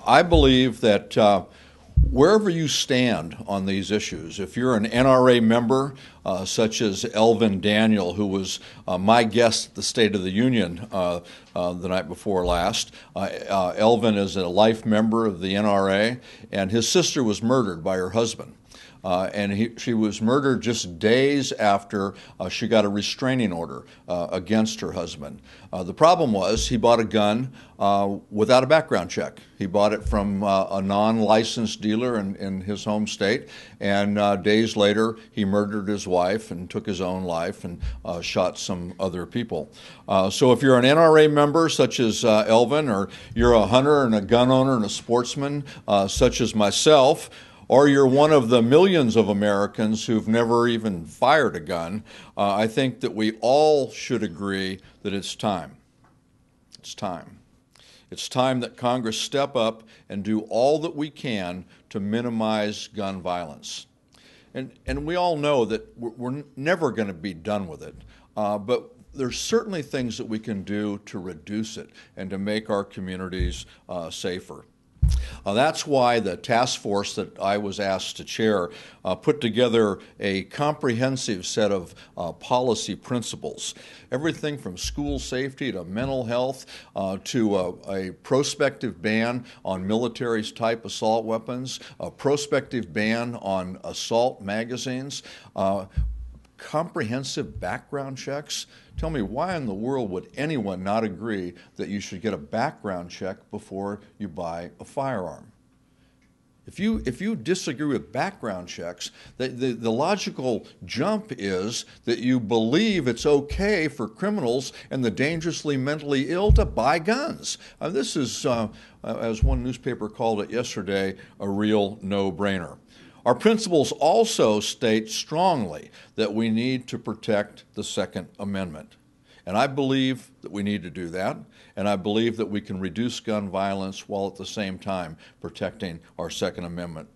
I believe that wherever you stand on these issues, if you're an NRA member, such as Elvin Daniel, who was my guest at the State of the Union the night before last. Elvin is a life member of the NRA, and his sister was murdered by her husband. She was murdered just days after she got a restraining order against her husband. The problem was he bought a gun without a background check. He bought it from a non-licensed dealer in his home state, and days later he murdered his wife and took his own life and shot some other people. So if you're an NRA member such as Elvin, or you're a hunter and a gun owner and a sportsman such as myself, or you're one of the millions of Americans who've never even fired a gun, I think that we all should agree that it's time. It's time. It's time that Congress step up and do all that we can to minimize gun violence. And we all know that we're never going to be done with it, but there's certainly things that we can do to reduce it and to make our communities safer. That's why the task force that I was asked to chair put together a comprehensive set of policy principles. Everything from school safety to mental health to a prospective ban on military-type assault weapons, a prospective ban on assault magazines, comprehensive background checks. Tell me, why in the world would anyone not agree that you should get a background check before you buy a firearm? If you disagree with background checks, the logical jump is that you believe it's okay for criminals and the dangerously mentally ill to buy guns. This is, as one newspaper called it yesterday, a real no-brainer. Our principles also state strongly that we need to protect the Second Amendment. And I believe that we need to do that, and I believe that we can reduce gun violence while at the same time protecting our Second Amendment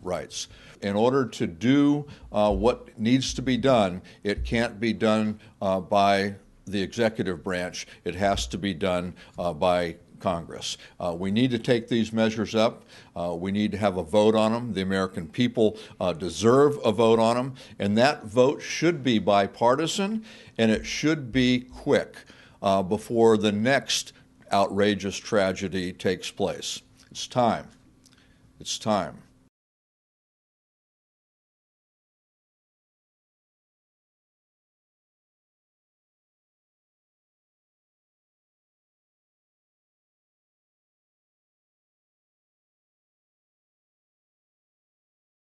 rights. In order to do what needs to be done, it can't be done by the executive branch. It has to be done by Congress. We need to take these measures up. We need to have a vote on them. The American people deserve a vote on them, and that vote should be bipartisan, and it should be quick before the next outrageous tragedy takes place. It's time. It's time.